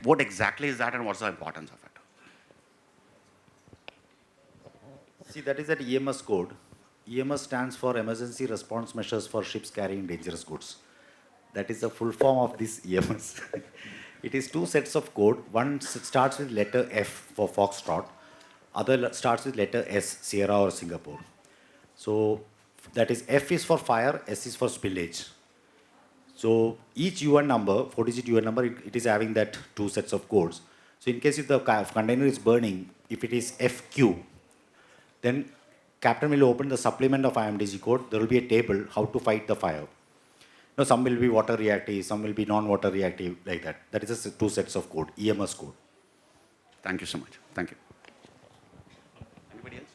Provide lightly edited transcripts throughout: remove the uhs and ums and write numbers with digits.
What exactly is that and what's the importance of it? See, that is that EMS code. EMS stands for Emergency Response Measures for Ships Carrying Dangerous Goods. That is the full form of this EMS. It is two sets of code. One starts with letter F for Foxtrot. Other starts with letter S, Sierra or Singapore. So that is F is for fire, S is for spillage. So each UN number, 4-digit UN number, it is having that two sets of codes. So in case if the container is burning, if it is FQ, then captain will open the supplement of IMDG code. There will be a table how to fight the fire. No, some will be water reactive, some will be non-water reactive, like that. That is just two sets of code, EMS code. Thank you so much. Thank you. Anybody else?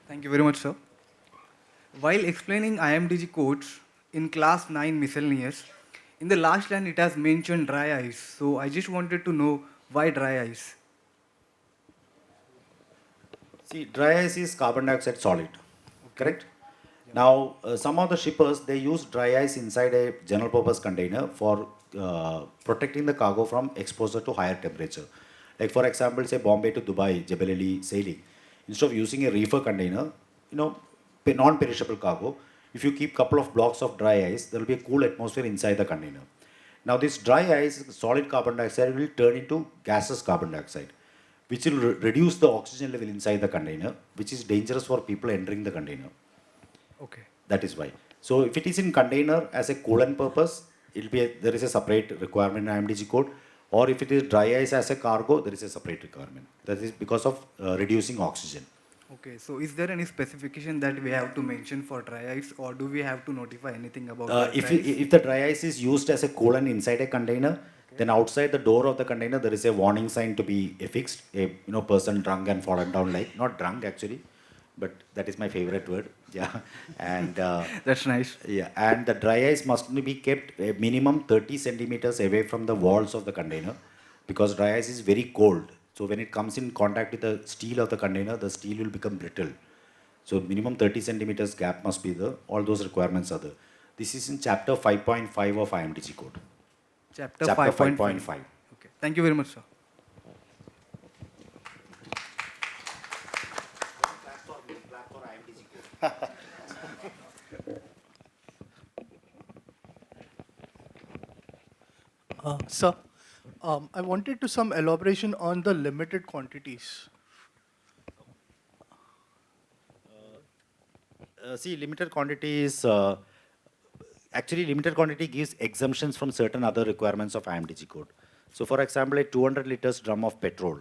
Thank you very much, sir. While explaining IMDG codes in class 9 miscellaneous, in the last line it has mentioned dry ice. So I just wanted to know why dry ice. See, dry ice is carbon dioxide solid, correct? Now, some of the shippers, they use dry ice inside a general purpose container for protecting the cargo from exposure to higher temperature. Like for example, say Bombay to Dubai, Jebel Ali sailing. Instead of using a reefer container, you know, non-perishable cargo, if you keep couple of blocks of dry ice, there will be a cool atmosphere inside the container. Now this dry ice, solid carbon dioxide will turn into gaseous carbon dioxide, which will reduce the oxygen level inside the container, which is dangerous for people entering the container. Okay. That is why. So if it is in container as a coolant purpose, there is a separate requirement in IMDG code. Or if it is dry ice as a cargo, there is a separate requirement. That is because of reducing oxygen. Okay, so is there any specification that we have to mention for dry ice, or do we have to notify anything about the dry ice? If the dry ice is used as a coolant inside a container, then outside the door of the container there is a warning sign to be affixed. A person drunk and fallen down, like not drunk actually, but that is my favorite word. Yeah, and That's nice. yeah, and the dry ice must be kept a minimum 30 centimeters away from the walls of the container, because dry ice is very cold. So when it comes in contact with the steel of the container, the steel will become brittle. So minimum 30 centimeters gap must be there. All those requirements are there. This is in chapter 5.5 of IMDG code. Chapter Chapter 5.5. 5.5. Okay, thank you very much, sir. Sir, I wanted to some elaboration on the limited quantities. See, limited quantity is actually limited quantity gives exemptions from certain other requirements of IMDG code. So, for example, a 200 liters drum of petrol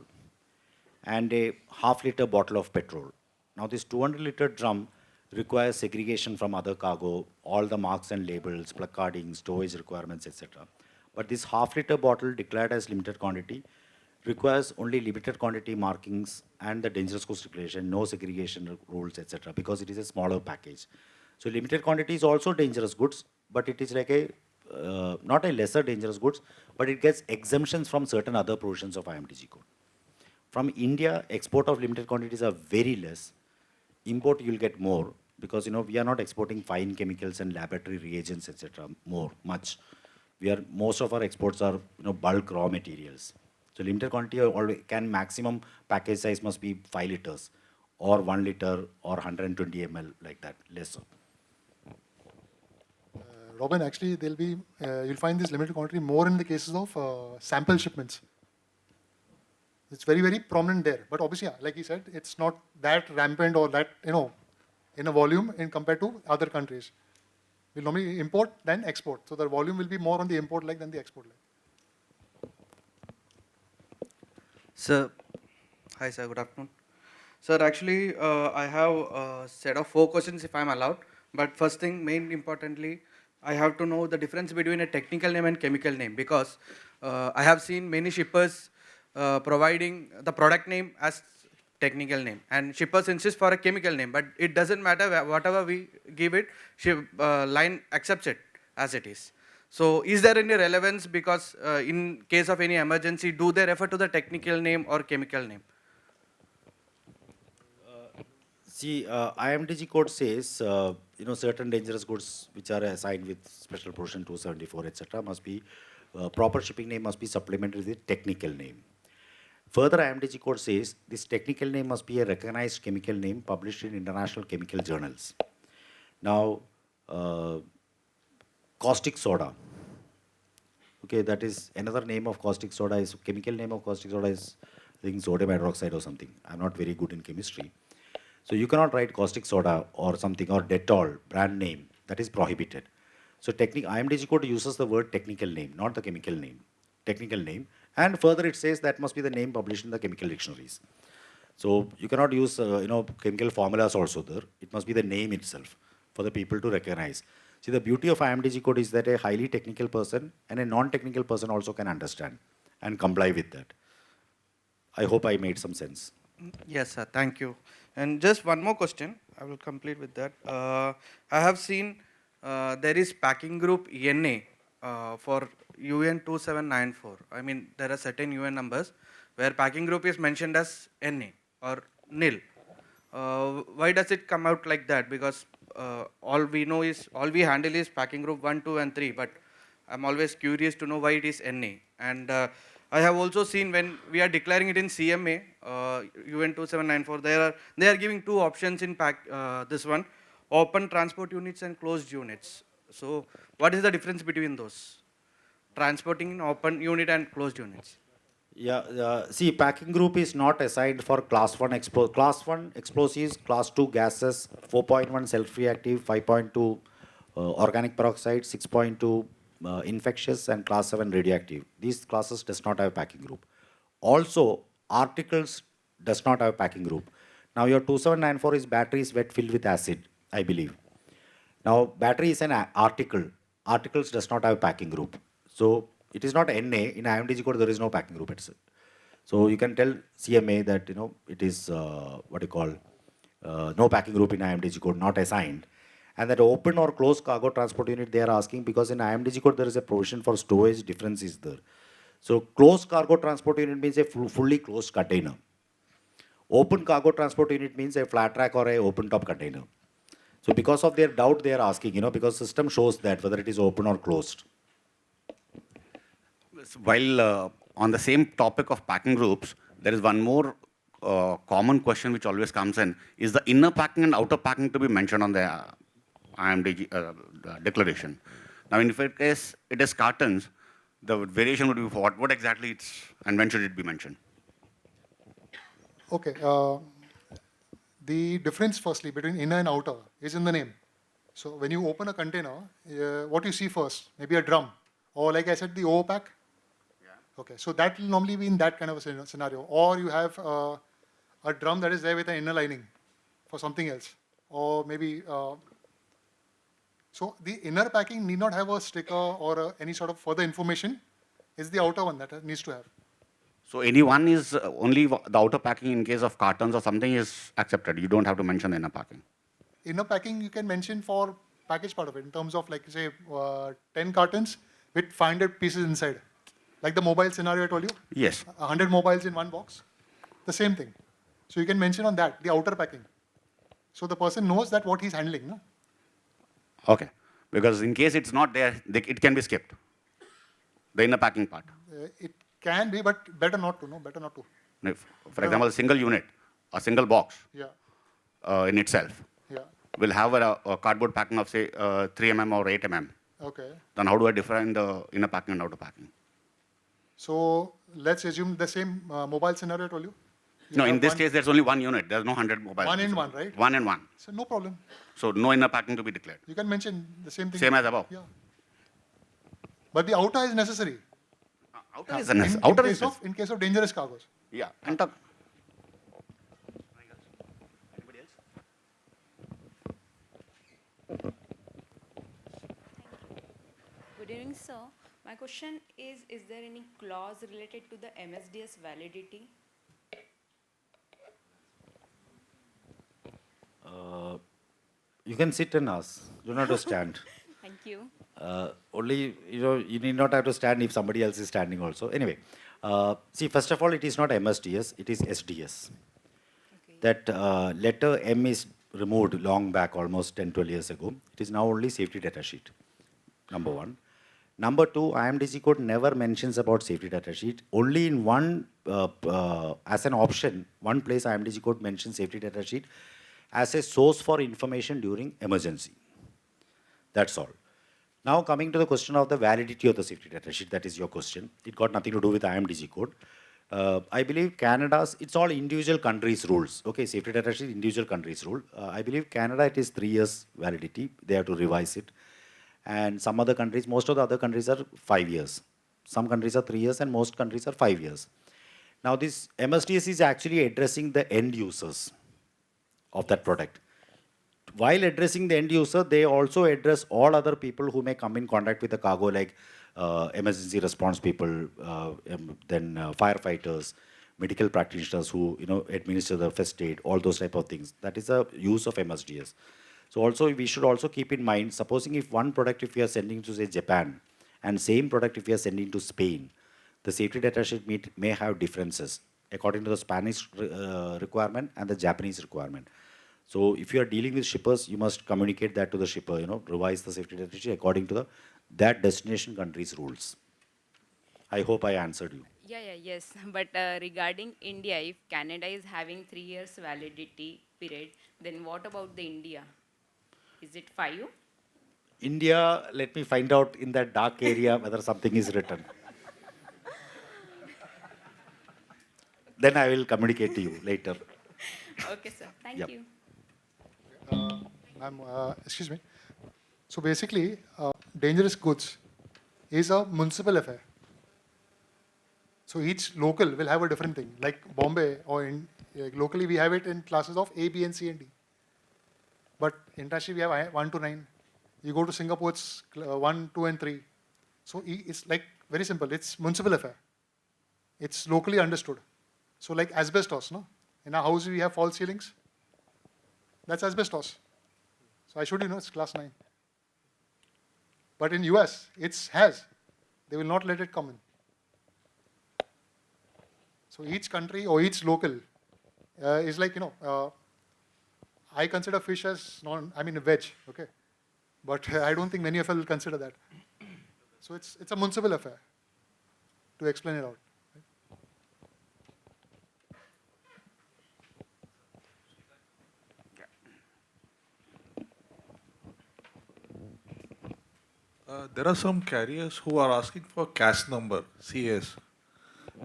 and a half-liter bottle of petrol. Now, this 200-liter drum requires segregation from other cargo, all the marks and labels, placarding, stowage requirements, etc. But this half-liter bottle declared as limited quantity requires only limited quantity markings and the dangerous goods declaration, no segregation rules, etc. because it is a smaller package. So limited quantity is also dangerous goods, but it is like a not a lesser dangerous goods, but it gets exemptions from certain other provisions of IMDG code. From India, export of limited quantities are very less. Import you'll get more, because we are not exporting fine chemicals and laboratory reagents, etc. much. Most of our exports are bulk raw materials. So limited quantity can maximum package size must be 5 liters or 1 liter or 120 ml, like that, lesser. Robin, actually, you'll find this limited quantity more in the cases of sample shipments. It's very, very prominent there. But obviously, yeah, like he said, it's not that rampant or that, in a volume in compared to other countries. We'll normally import, then export. So the volume will be more on the import leg than the export leg. Sir, hi sir, good afternoon. Sir, actually, I have a set of 4 questions if I'm allowed. But first thing, main importantly, I have to know the difference between a technical name and chemical name, because I have seen many shippers providing the product name as technical name, and shippers insist for a chemical name, but it doesn't matter, whatever we give it, line accepts it as it is. So is there any relevance, because in case of any emergency, do they refer to the technical name or chemical name? See, IMDG code says, certain dangerous goods which are assigned with special provision 274, etc., must be, proper shipping name must be supplemented with technical name. Further, IMDG code says this technical name must be a recognized chemical name published in international chemical journals. Now, caustic soda. Okay, that is another name of caustic soda is, chemical name of caustic soda is, I think, sodium hydroxide or something. I'm not very good in chemistry. So you cannot write caustic soda or something, or Dettol, brand name, that is prohibited. So IMDG code uses the word technical name, not the chemical name, technical name. And further it says that must be the name published in the chemical dictionaries. So you cannot use, chemical formulas also there. It must be the name itself for the people to recognize. See, the beauty of IMDG code is that a highly technical person and a non-technical person also can understand and comply with that. I hope I made some sense. Yes, sir. Thank you. And just one more question. I will complete with that. I have seen there is packing group ENA for UN 2794. I mean, there are certain UN numbers where packing group is mentioned as NA or nil. Why does it come out like that? Because all we handle is packing group 1, 2, and 3. But I'm always curious to know why it is NA. And I have also seen when we are declaring it in CMA, UN 2794, they are giving two options in this one, open transport units and closed units. So what is the difference between those? Transporting in open unit and closed units. Yeah, see, packing group is not assigned for class 1 explosives, class 2 gases, 4.1 self-reactive, 5.2 organic peroxide, 6.2 infectious, and class 7 radioactive. These classes does not have packing group. Also, articles does not have packing group. Now your 2794 is batteries wet filled with acid, I believe. Now battery is an article. Articles does not have packing group. So it is not NA. In IMDG code there is no packing group itself. So you can tell CMA that it is no packing group in IMDG code, not assigned. And that open or closed cargo transport unit they are asking, because in IMDG code there is a provision for storage, difference is there. So closed cargo transport unit means a fully closed container. Open cargo transport unit means a flat rack or a open top container. So because of their doubt they are asking, because system shows that whether it is open or closed. While on the same topic of packing groups, there is one more common question which always comes in. Is the inner packing and outer packing to be mentioned on the IMDG declaration? Now, in the case it is cartons, the variation would be what exactly it's, and when should it be mentioned? Okay. The difference, firstly, between inner and outer is in the name. So when you open a container, what you see first, maybe a drum, or like I said, the O pack. Yeah. Okay, so that will normally be in that kind of a scenario. Or you have a drum that is there with an inner lining for something else. Or maybe, so the inner packing need not have a sticker or any sort of further information. It's the outer one that needs to have. So any one is only the outer packing in case of cartons or something is accepted. You don't have to mention the inner packing. Inner packing you can mention for package part of it in terms of like say 10 cartons with 500 pieces inside. Like the mobile scenario I told you? Yes. 100 mobiles in one box. The same thing. So you can mention on that, the outer packing. So the person knows that what he's handling. No? Okay. Because in case it's not there, it can be skipped. The inner packing part. It can be, but better not to. No, better not to. If, for example, a single unit, a single box in itself will have a cardboard packing of say 3 mm or 8 mm. Okay. Then how do I define the inner packing and outer packing? So let's assume the same mobile scenario I told you. No, in this case, there's only one unit. There's no 100 mobiles. One in one, right? One in one. So no problem. So no inner packing to be declared. You can mention the same thing. Same as above. Yeah. But the outer is necessary. Outer is necessary. In case of dangerous cargoes. Yeah. And talk. Anybody else? Good evening, sir. My question is there any clause related to the MSDS validity? You can sit and ask. Do not have to stand. Thank you. Only, you need not have to stand if somebody else is standing also. Anyway, see, first of all, it is not MSDS, it is SDS. Okay. that letter M is removed long back, almost 10, 12 years ago. It is now only safety data sheet, number one. Number two, IMDG code never mentions about safety data sheet. Only in one, as an option, one place IMDG code mentions safety data sheet as a source for information during emergency. That's all. Now coming to the question of the validity of the safety data sheet, that is your question. It got nothing to do with IMDG code. I believe Canada's, it's all individual countries' rules. Okay, safety data sheet, individual countries' rule. I believe Canada, it is 3 years validity. They have to revise it. And some other countries, most of the other countries are 5 years. Some countries are 3 years and most countries are 5 years. Now this MSDS is actually addressing the end users of that product. While addressing the end user, they also address all other people who may come in contact with the cargo, like emergency response people, then firefighters, medical practitioners who administer the first aid, all those type of things. That is the use of MSDS. So also we should also keep in mind, supposing if one product if we are sending to say Japan, and same product if we are sending to Spain, the safety data sheet may have differences according to the Spanish requirement and the Japanese requirement. So if you are dealing with shippers, you must communicate that to the shipper, revise the safety data sheet according to that destination country's rules. I hope I answered you. Yes. But regarding India, if Canada is having 3 years validity period, then what about the India? Is it 5? India, let me find out in that dark area whether something is written. Then I will communicate to you later. Okay, sir. Thank Yep. you. Ma'am, excuse me. So basically, dangerous goods is a municipal affair. So each local will have a different thing. Like Bombay or locally, we have it in classes of A, B, and C and D. But internationally, we have 1 to 9. You go to Singapore, it's 1, 2, and 3. So it's like very simple. It's municipal affair. It's locally understood. So like asbestos, no? In our house, we have false ceilings. That's asbestos. So I should it's class 9. But in US, it's has. They will not let it come in. So each country or each local is like, I consider fish as veg, okay? But I don't think many of you will consider that. So it's a municipal affair to explain it out. There are some carriers who are asking for CAS number, CAS,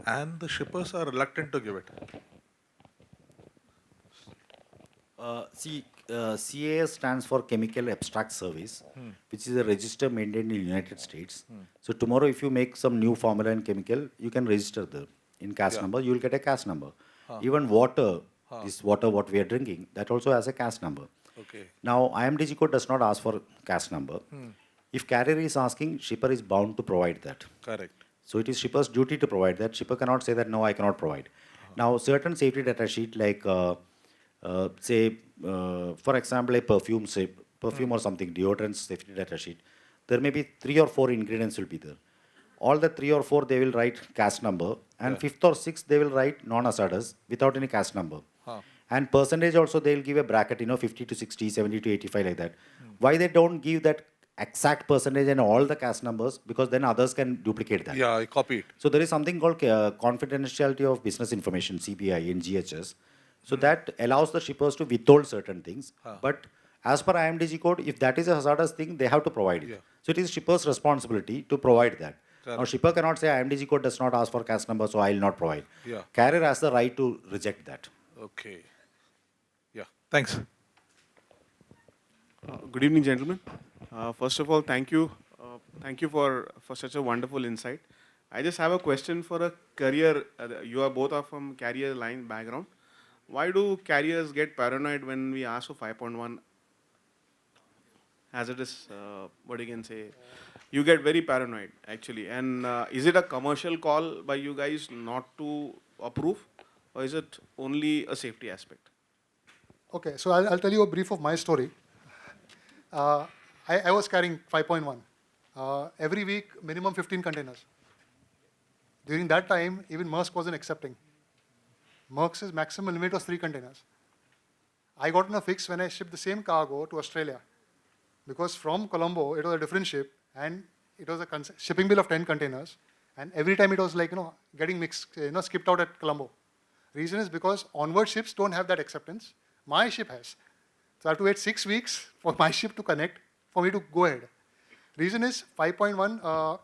and the shippers are reluctant to give it. CAS stands for Chemical Abstract Service, which is a register maintained in the United States. So tomorrow, if you make some new formula in chemical, you can register there. In CAS number, you will get a CAS number. Even water, this water what we are drinking, that also has a CAS number. Okay. Now, IMDG code does not ask for CAS number. If carrier is asking, shipper is bound to provide that. Correct. So it is shipper's duty to provide that. Shipper cannot say that, no, I cannot provide. Now, certain safety data sheet like, for example, a perfume or something, deodorant safety data sheet, there may be 3 or 4 ingredients will be there. All the 3 or 4, they will write CAS number, and 5th or 6th, they will write non-hazardous without any CAS number. And percentage also, they will give a bracket, 50 to 60, 70 to 85, like that. Why they don't give that exact percentage and all the CAS numbers? Because then others can duplicate that. Yeah, I copy it. So there is something called confidentiality of business information, CBI in GHS. So that allows the shippers to withhold certain things. But as per IMDG code, if that is a hazardous thing, they have to provide it. So it is shipper's responsibility to provide that. Now shipper cannot say IMDG code does not ask for CAS number, so I will not provide. Carrier has the right to reject that. Okay. Yeah. Thanks. Good evening, gentlemen. First of all, thank you. Thank you for such a wonderful insight. I just have a question for a career. You are both are from carrier line background. Why do carriers get paranoid when we ask for 5.1 hazardous, what you can say? You get very paranoid, actually. And is it a commercial call by you guys not to approve? Or is it only a safety aspect? Okay, so I'll tell you a brief of my story. I was carrying 5.1. Every week, minimum 15 containers. During that time, even Maersk wasn't accepting. Maersk's maximum limit was 3 containers. I got in a fix when I shipped the same cargo to Australia. Because from Colombo, it was a different ship, and it was a shipping bill of 10 containers, and every time it was like, getting mixed, skipped out at Colombo. Reason is because onward ships don't have that acceptance. My ship has. So I have to wait 6 weeks for my ship to connect for me to go ahead. Reason is 5.1,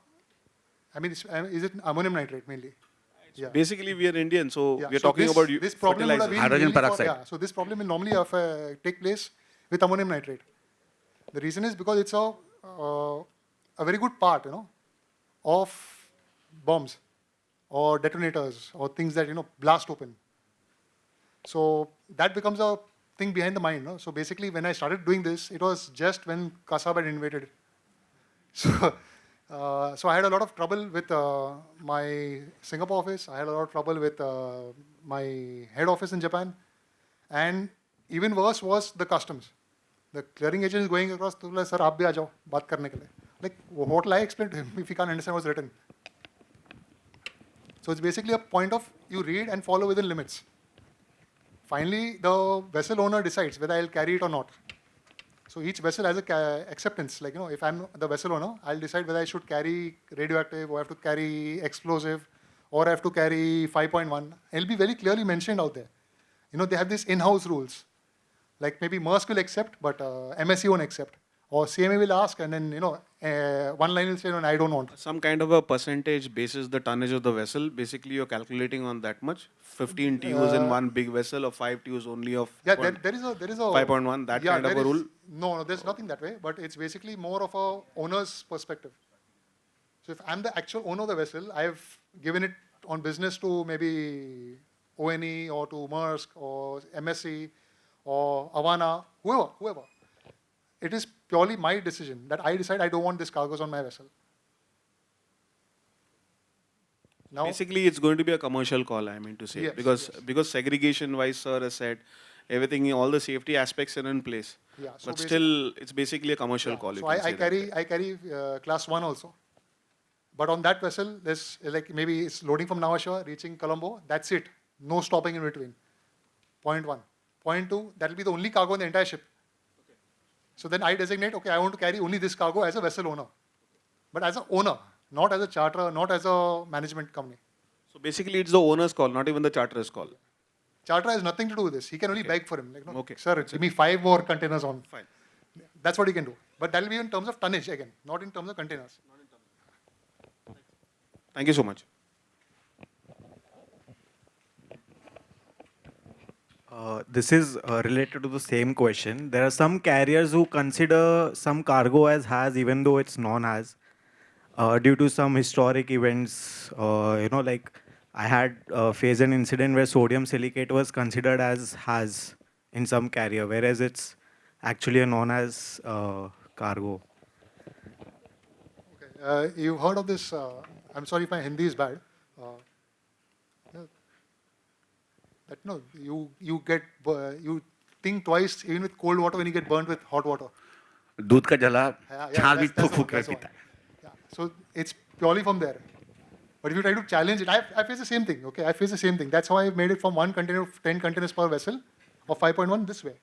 is it ammonium nitrate mainly? Yeah. Basically, we are Indian, so Yeah, we are so talking about this problem would have been Hydrogen mainly for- peroxide. yeah, so this problem will normally take place with ammonium nitrate. The reason is because it's a very good part, of bombs or detonators or things that, blast open. So that becomes a thing behind the mind. No? So basically, when I started doing this, it was just when Kasab had invaded. So I had a lot of trouble with my Singapore office. I had a lot of trouble with my head office in Japan. And even worse was the customs. The clearing agent is going across, to sir, aap bhi aa jao, baat karne ke liye. Like, what will I explain to him if he can't understand what's written? So it's basically a point of you read and follow within limits. Finally, the vessel owner decides whether I'll carry it or not. So each vessel has a acceptance. Like, if I'm the vessel owner, I'll decide whether I should carry radioactive, or I have to carry explosive, or I have to carry 5.1. It'll be very clearly mentioned out there. They have these in-house rules. Like maybe Maersk will accept, but MSC won't accept. Or CMA will ask, and then, one line will say, no, I don't want. some kind of a percentage basis the tonnage of the vessel. Basically, you're calculating on that much. 15 TUs in one big vessel, or 5 TUs only of Yeah, there is a 5.1. That kind of there a is- rule. No, there's nothing that way. But it's basically more of a owner's perspective. So if I'm the actual owner of the vessel, I've given it on business to maybe ONE or to Maersk or MSC or Avana, whoever. It is purely my decision that I decide I don't want this cargoes on my vessel. Now, Basically, it's going to be a commercial call, I mean to say. Yes, because segregation-wise, sir has said, everything, all the safety aspects are in place. yeah, so But basic- still, it's basically a commercial yeah, call. you so can I say that. carry class 1 also. But on that vessel, there's like maybe it's loading from Navashwa, reaching Colombo. That's it. No stopping in between. Point 1. Point 2, that will be the only cargo in the entire ship. So then I designate, okay, I want to carry only this cargo as a vessel owner. But as an owner, not as a charterer, not as a management company. So basically, it's the owner's call, not even the charter's call. Charterer has nothing to do with this. He can only beg for him. Like, no, Okay. sir, give me 5 more containers on. Fine. That's what he can do. But that will be in terms of tonnage again, not in terms of containers. Thank you so much. This is related to the same question. There are some carriers who consider some cargo as has even though it's non-has due to some historic events. Like I had faced an incident where sodium silicate was considered as has in some carrier, whereas it's actually a non-has cargo. Okay. You've heard of this, I'm sorry if my Hindi is bad. That no, you think twice even with cold water when you get burnt with hot water. दूध का जला Yeah, छाछ भी that's the फूक one, फूक के that's the पीता है. one. Yeah. So it's purely from there. But if you try to challenge it, I face the same thing. Okay, I face the same thing. That's how I made it from one container, 10 containers per vessel, of 5.1 this way.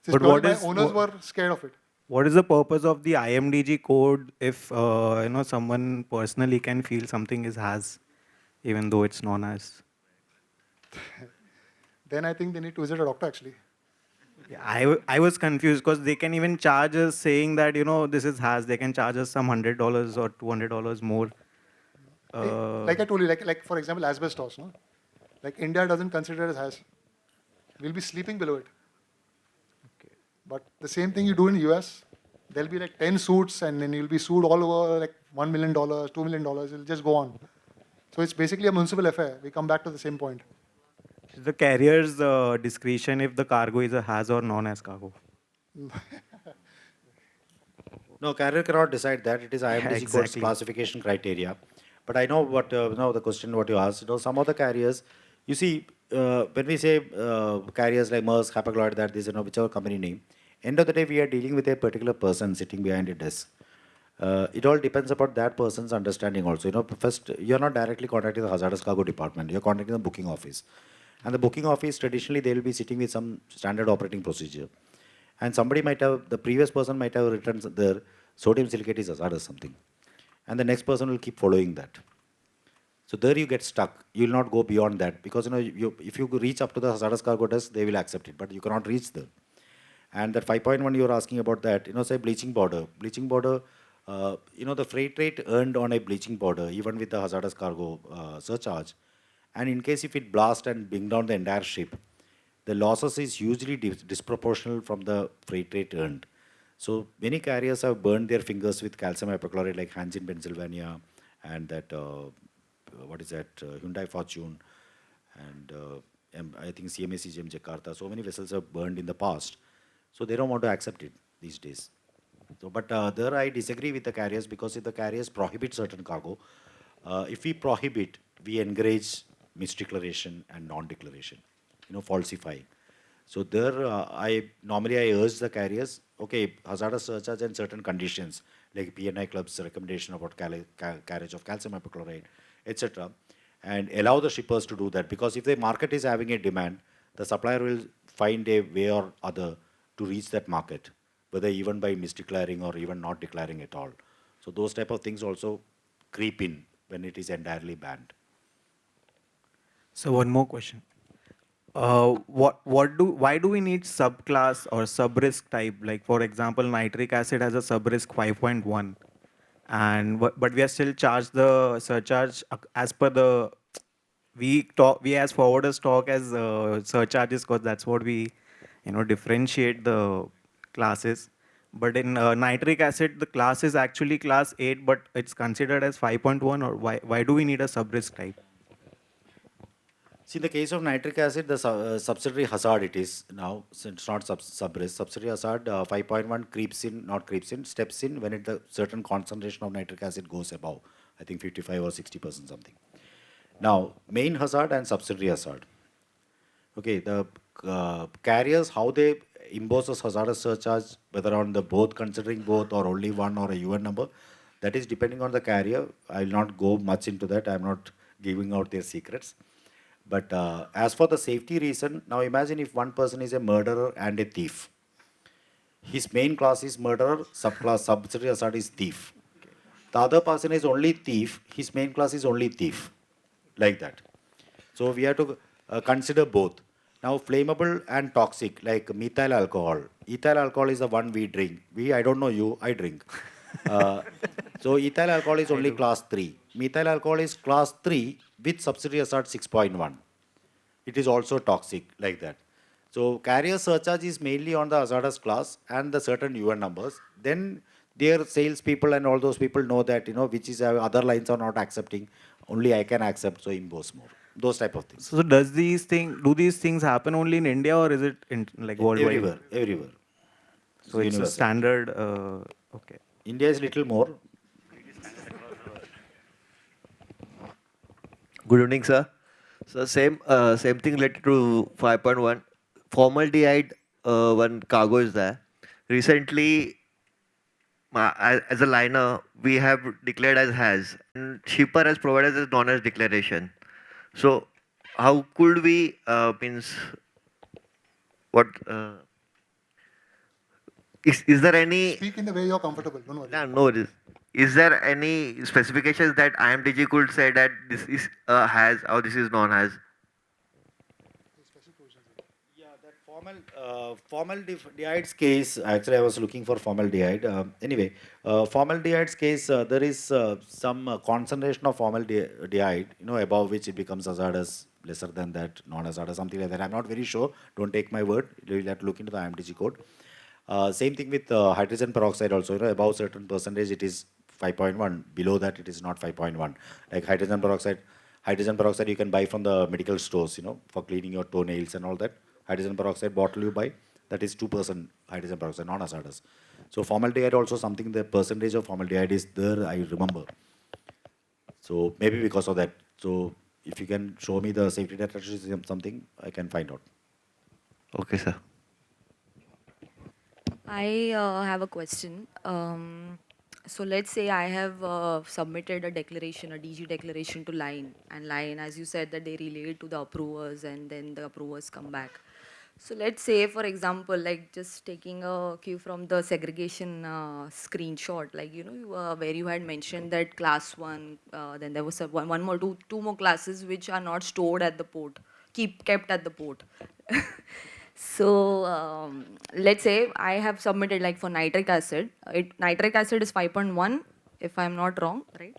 So But purely what my is- owners what- were scared of it. What is the purpose of the IMDG code if someone personally can feel something is has even though it's non-has? Then I think they need to visit a doctor actually. Yeah, I was confused because they can even charge us saying that, this is has. They can charge us some $100 or $200 more. Like I told you, like for example, asbestos, no? Like India doesn't consider it as has. We'll be sleeping below it. Okay. But the same thing you do in US, there'll be like 10 suits and then you'll be sued all over like $1 million, $2 million, it'll just go on. So it's basically a municipal affair. We come back to the same point. Is the carrier's discretion if the cargo is a has or non-has cargo? No, carrier cannot decide that. It is IMDG code's exactly. classification criteria. But I know what the question what you asked. Some of the carriers, you see, when we say carriers like Maersk, Hapag-Lloyd, that is whichever company name. End of the day, we are dealing with a particular person sitting behind a desk. It all depends upon that person's understanding also. First, you're not directly contacting the hazardous cargo department. You're contacting the booking office. And the booking office, traditionally, they will be sitting with some standard operating procedure. And somebody might have, the previous person might have written their sodium silicate is hazardous something. And the next person will keep following that. So there you get stuck. You will not go beyond that because if you reach up to the hazardous cargo test, they will accept it, but you cannot reach there. And that 5.1 you are asking about that, say bleaching border. Bleaching border, the freight rate earned on a bleaching border, even with the hazardous cargo surcharge, and in case if it blast and bring down the entire ship, the losses is hugely disproportional from the freight rate earned. So many carriers have burned their fingers with calcium hypochlorite, like Hans in Pennsylvania, and that Hyundai Fortune, and I think CMA CGM Jakarta. So many vessels have burned in the past, so they don't want to accept it these days. So, but there I disagree with the carriers, because if the carriers prohibit certain cargo, if we prohibit, we encourage misdeclaration and non-declaration, falsifying. So there, I urge the carriers, okay, hazardous surcharge and certain conditions, like PNI Club's recommendation about carriage of calcium hypochlorite, etc., and allow the shippers to do that. Because if the market is having a demand, the supplier will find a way or other to reach that market, whether even by misdeclaring or even not declaring at all. So those type of things also creep in when it is entirely banned. So one more question. Why do we need subclass or sub-risk type? Like for example, nitric acid has a sub-risk 5.1, and but we are still charged the surcharge as per the we as forwarders talk as surcharges, because that's what we differentiate the classes. But in nitric acid, the class is actually class 8, but it's considered as 5.1. Or why do we need a sub-risk type? See, in the case of nitric acid, the subsidiary hazard it is now, since it's not sub-risk. Subsidiary hazard 5.1 steps in when the certain concentration of nitric acid goes above, I think 55 or 60% something. Now, main hazard and subsidiary hazard. Okay, the carriers, how they impose a hazardous surcharge, whether on the both, considering both or only one or a UN number, that is depending on the carrier. I will not go much into that. I am not giving out their secrets. But as for the safety reason, now imagine if one person is a murderer and a thief. His main class is murderer, subclass subsidiary hazard is thief. The other person is only thief, his main class is only thief. Like that. So we have to consider both. Now flammable and toxic, like methyl alcohol. Ethyl alcohol is the one we drink. I don't know you, I drink. So ethyl alcohol is only class 3. Methyl alcohol is class 3 with subsidiary hazard 6.1. It is also toxic, like that. So carrier surcharge is mainly on the hazardous class and the certain UN numbers. Then their salespeople and all those people know that, which is other lines are not accepting. Only I can accept, so impose more. Those type of things. So do these things happen only in India, or is it like worldwide? Everywhere. So it's a standard, okay. India is little more. Good evening, sir. So same thing related to 5.1. Formaldehyde, one cargo is there. Recently, as a liner, we have declared as has, and shipper has provided as non-as declaration. So how could we is there any? Speak in the way you're comfortable. Don't worry. No, no. Is there any specifications that IMDG could say that this is has or this is non-has? Yeah, that formaldehyde's case, actually I was looking for formaldehyde. Anyway, formaldehyde's case, there is some concentration of formaldehyde, above which it becomes hazardous, lesser than that, non-hazardous, something like that. I'm not very sure. Don't take my word. You'll have to look into the IMDG code. Same thing with hydrogen peroxide also, above certain percentage it is 5.1, below that it is not 5.1. Like hydrogen peroxide you can buy from the medical stores, for cleaning your toenails and all that. Hydrogen peroxide bottle you buy, that is 2% hydrogen peroxide, non-hazardous. So formaldehyde also, something, the percentage of formaldehyde is there, I remember. So maybe because of that. So if you can show me the safety data something, I can find out. Okay, sir. I have a question. So let's say I have submitted a declaration, a DG declaration to line, and line, as you said, that they relay it to the approvers, and then the approvers come back. So let's say, for example, like just taking a cue from the segregation screenshot, like where you had mentioned that class one, then there was one more, two more classes which are not stored at the port, kept at the port. So let's say I have submitted like for nitric acid. Nitric acid is 5.1, if I'm not wrong, right?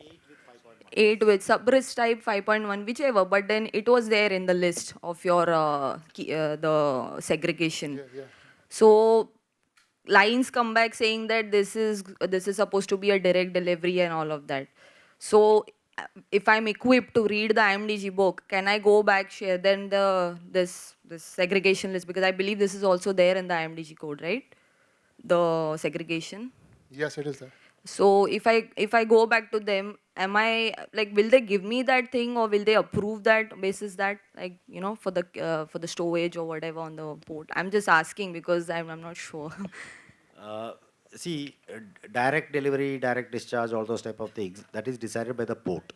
8 with subrisk type 5.1, whichever. But then it was there in the list of your the segregation. Yeah. So lines come back saying that this is supposed to be a direct delivery and all of that. So if I'm equipped to read the IMDG book, can I go back, share then this segregation list, because I believe this is also there in the IMDG code, right? The segregation. Yes, it is there. So if I go back to them, am I like, will they give me that thing, or will they approve that basis that, like, for the stowage or whatever on the port? I'm just asking because I'm not sure. See, direct delivery, direct discharge, all those type of things, that is decided by the port.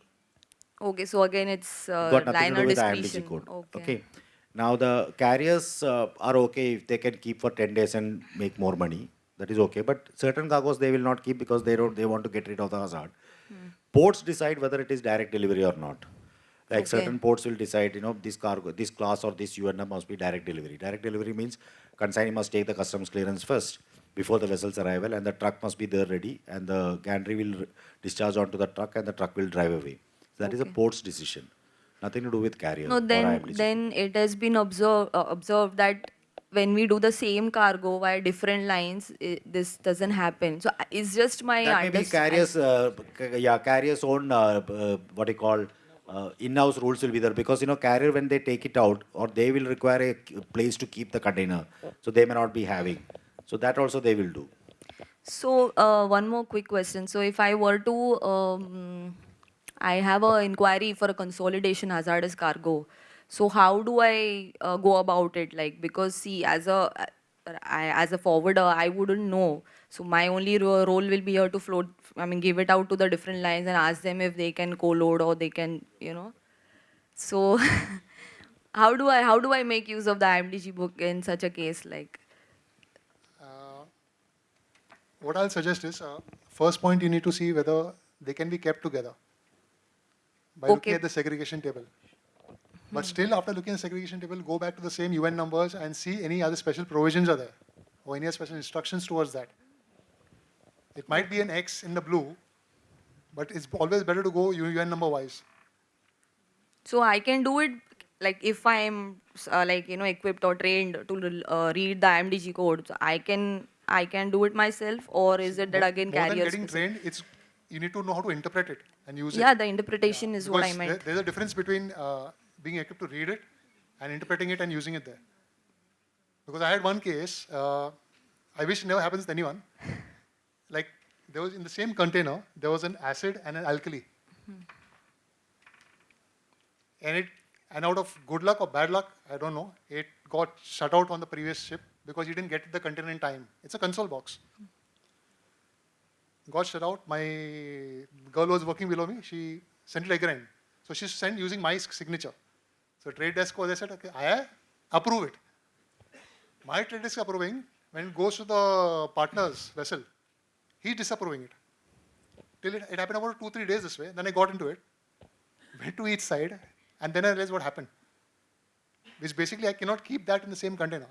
Okay, so again it's Got nothing to liner do with the discretion. IMDG code. Okay. Now the carriers are okay if they can keep for 10 days and make more money. That is okay. But certain cargoes they will not keep because they want to get rid of the hazard. Ports decide whether it is direct delivery or not. Like certain ports will decide, this cargo, this class or this UNM must be direct delivery. Direct delivery means consignee must take the customs clearance first before the vessel's arrival, and the truck must be there ready, and the gantry will discharge onto the truck, and the truck will drive away. So that is a port's decision. Nothing to do with carrier No, or then IMDG. it has been observed that when we do the same cargo via different lines, this doesn't happen. So it's just my That may be carriers, carriers own, what they call, in-house rules will be there, because carrier, when they take it out, or they will require a place to keep the container, so they may not be having. So that also they will do. So one more quick question. So if I were to, I have an inquiry for a consolidation hazardous cargo. So how do I go about it? Like, because see, as a forwarder, I wouldn't know. So my only role will be here to float. I mean, give it out to the different lines and ask them if they can co-load, or they can, So how do I make use of the IMDG book in such a case? Like, What I'll suggest is, first point you need to see whether they can be kept together by looking at the segregation table. But still, after looking at the segregation table, go back to the same UN numbers and see any other special provisions are there, or any special instructions towards that. It might be an X in the blue, but it's always better to go UN number wise. So I can do it, like, if I am equipped or trained to read the IMDG code. So I can do it myself, or is it that again More than carrier getting specific? trained, you need to know how to interpret it and use it. Yeah, the interpretation is what I meant. There's a difference between being equipped to read it and interpreting it and using it there. Because I had one case, I wish it never happens to anyone. Like, there was in the same container, there was an acid and an alkali. And out of good luck or bad luck, I don't know, it got shut out on the previous ship because you didn't get the container in time. It's a console box. Got shut out. My girl was working below me. She sent it again. So she sent using my signature. So trade desk was, I said, okay, I approve it. My trade desk approving. When it goes to the partner's vessel, he's disapproving it. Till it happened about 2-3 days this way. Then I got into it, went to each side, and then I realized what happened. Which basically I cannot keep that in the same container.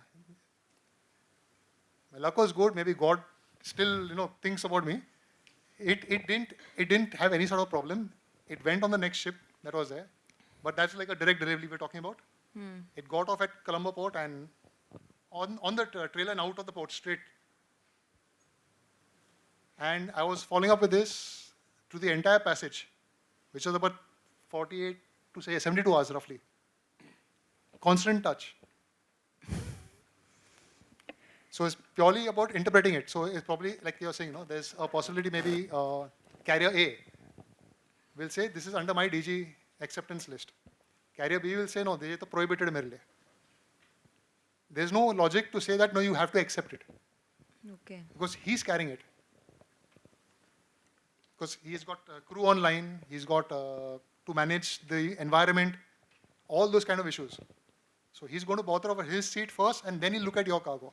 My luck was good. Maybe God still thinks about me. It didn't have any sort of problem. It went on the next ship that was there. But that's like a direct delivery we're talking about. It got off at Colombo port and on the trailer and out of the port straight. And I was following up with this to the entire passage, which was about 48 to say 72 hours roughly. Constant touch. So it's purely about interpreting it. So it's probably, like you're saying, there's a possibility maybe carrier A will say, this is under my DG acceptance list. Carrier B will say, no, this is prohibited mere liye. There's no logic to say that, no, you have to accept it. Okay. Because he's carrying it. because he's got crew online, he's got to manage the environment, all those kind of issues. So he's going to bother over his seat first, and then he'll look at your cargo.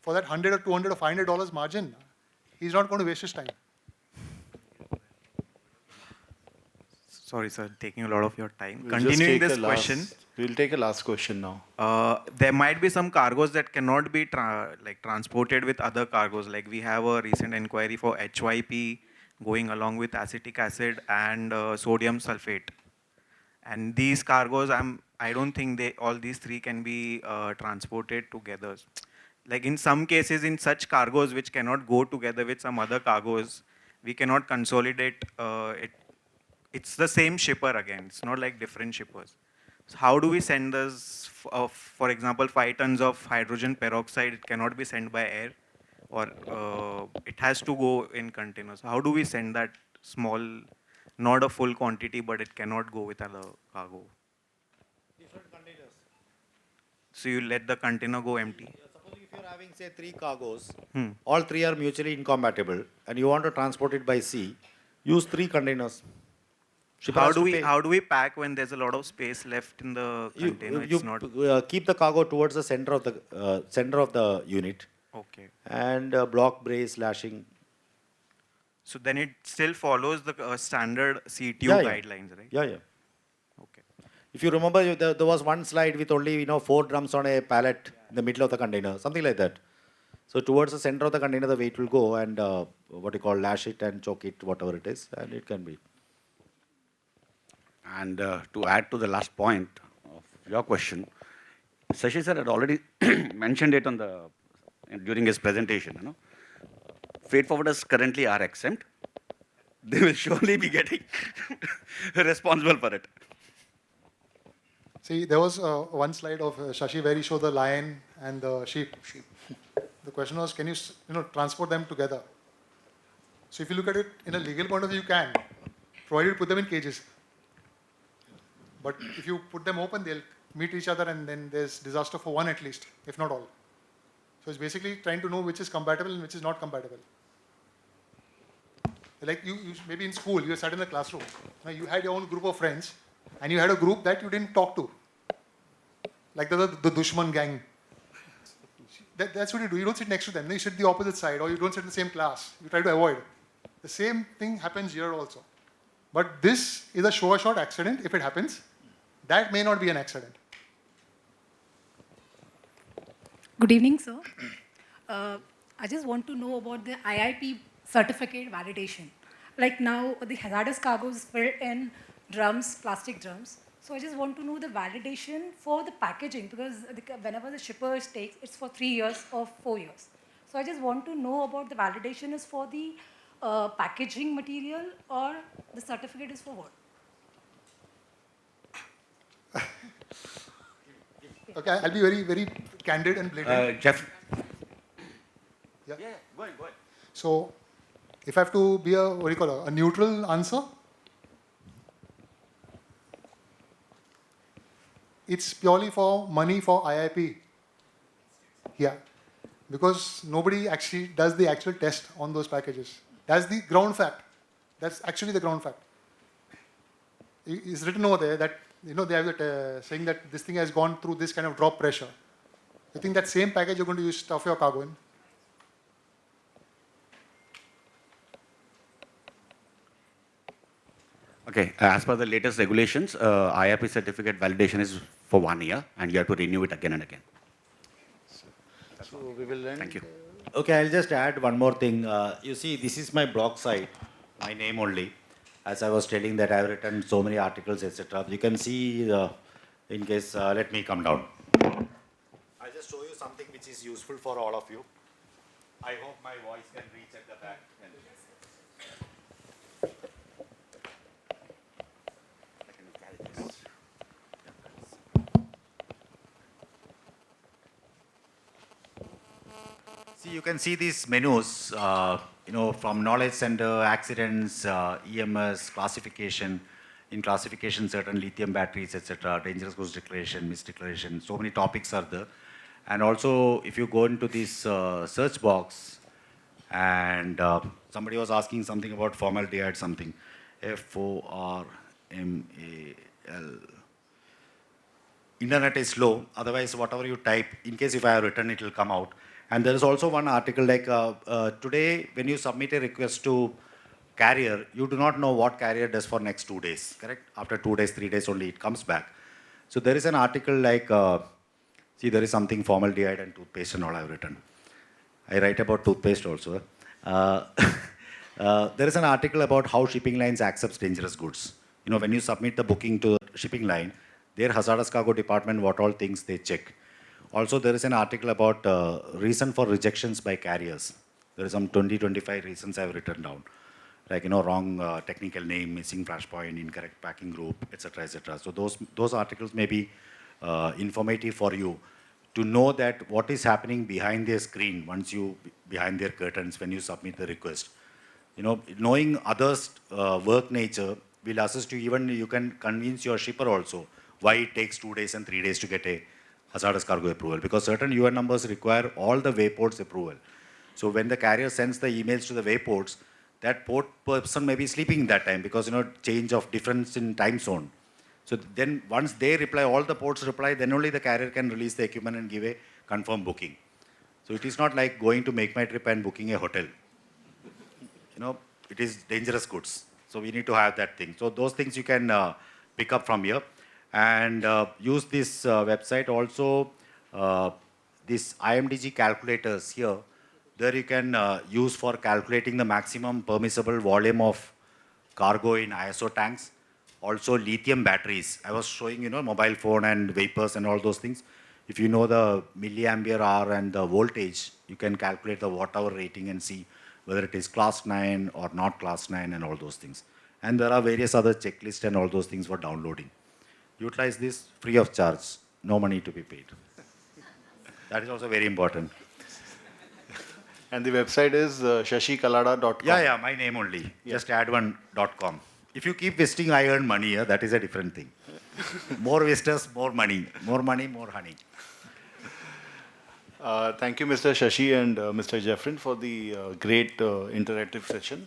For that $100 or $200 or $500 margin, he's not going to waste his time. Sorry, sir, taking a lot of your time. We'll just Continuing take this a question, We'll take a last question now. there might be some cargoes that cannot be transported with other cargoes. Like we have a recent inquiry for HYP going along with acetic acid and sodium sulfate. And these cargoes, I don't think all these three can be transported together. Like in some cases, in such cargoes which cannot go together with some other cargoes, we cannot consolidate it. It's the same shipper again. It's not like different shippers. So how do we send this, for example, 5 tons of hydrogen peroxide, it cannot be sent by air, or it has to go in containers. How do we send that small, not a full quantity, but it cannot go with other cargo? Different containers. So you let the container go empty? Suppose if you're having, say, 3 cargoes, all 3 are mutually incompatible, and you want to transport it by sea, use 3 containers. How do we pack when there's a lot of space left in the container? You keep the cargo towards the center of the unit. Okay. And block, brace, lashing. So then it still follows the standard CTO guidelines, right? Yeah, yeah. Okay. If you remember, there was one slide with only 4 drums on a pallet in the middle of the container, something like that. So towards the center of the container, the weight will go and lash it and choke it, whatever it is, and it can be. And to add to the last point of your question, Shashi sir had already mentioned it during his presentation. Freight forwarders currently are exempt. They will surely be getting responsible for it. See, there was one slide of Shashi where he showed the lion and the sheep. The question was, can you transport them together? So if you look at it in a legal point of view, you can, provided you put them in cages. But if you put them open, they'll meet each other, and then there's disaster for one at least, if not all. So it's basically trying to know which is compatible and which is not compatible. Like you maybe in school, you sat in the classroom. Now you had your own group of friends, and you had a group that you didn't talk to. Like the Dushman gang. That's what you do. You don't sit next to them. You sit the opposite side, or you don't sit in the same class. You try to avoid. The same thing happens here also. But this is a sure-shot accident if it happens. That may not be an accident. Good evening, sir. I just want to know about the IIP certificate validation. Like now, the hazardous cargo is filled in drums, plastic drums. So I just want to know the validation for the packaging, because whenever the shipper takes, it's for 3 years or 4 years. So I just want to know about the validation is for the packaging material, or the certificate is for what? Okay, I'll be very, very candid and blatant. Jeff. Yeah, go ahead. So, if I have to be a neutral answer, it's purely for money for IIP. Yeah, because nobody actually does the actual test on those packages. That's the ground fact. That's actually the ground fact. It's written over there that they have that saying that this thing has gone through this kind of drop pressure. You think that same package you're going to stuff your cargo in? Okay, as per the latest regulations, IIP certificate validation is for 1 year, and you have to renew it again and again. So we will end. Thank you. Okay, I'll just add one more thing. You see, this is my blog site, my name only. As I was telling that I've written so many articles, etc. You can see, in case, let me come down. I'll just show you something which is useful for all of you. I hope my voice can reach at the back. See, you can see these menus, from knowledge center, accidents, EMS, classification. In classification, certain lithium batteries, etc., dangerous goods declaration, misdeclaration, so many topics are there. And also, if you go into this search box, And somebody was asking something about formaldehyde, something. FORMAL. Internet is slow, otherwise whatever you type, in case if I have written, it will come out. And there is also one article like today when you submit a request to carrier, you do not know what carrier does for next 2 days, correct? After 2 days, 3 days only it comes back. So there is an article like, see there is something formaldehyde and toothpaste and all I have written. I write about toothpaste also. There is an article about how shipping lines accepts dangerous goods. You know, when you submit the booking to the shipping line, their hazardous cargo department, what all things they check. Also, there is an article about reason for rejections by carriers. There is some 20-25 reasons I have written down. Like, you know, wrong technical name, missing flashpoint, incorrect packing group, etc., etc. So those articles may be informative for you to know that what is happening behind their screen once you, behind their curtains when you submit the request. You know, knowing others' work nature will assist you, even you can convince your shipper also why it takes 2 days and 3 days to get a hazardous cargo approval, because certain UN numbers require all the wayports approval. So when the carrier sends the emails to the wayports, that port person may be sleeping that time because, you know, change of difference in time zone. So then once they reply, all the ports reply, then only the carrier can release the equipment and give a confirmed booking. So it is not like going to Make My Trip and booking a hotel. You know, it is dangerous goods. So we need to have that thing. So those things you can pick up from here and use this website. Also, this IMDG calculators here, there you can use for calculating the maximum permissible volume of cargo in ISO tanks. Also lithium batteries. I was showing, you know, mobile phone and vapors and all those things. If you know the milliampere hour and the voltage, you can calculate the watt hour rating and see whether it is class 9 or not class 9 and all those things. And there are various other checklists and all those things for downloading. Utilize this free of charge, no money to be paid. That is also very important. And the website is shashikalada.com. Yeah, my name only. Yeah. Just add one.com. If you keep visiting, I earn money. Yeah, that is a different thing. More visitors, more money. More money, more honey. Thank you, Mr. Shashi and Mr. Jeffrin, for the great interactive session.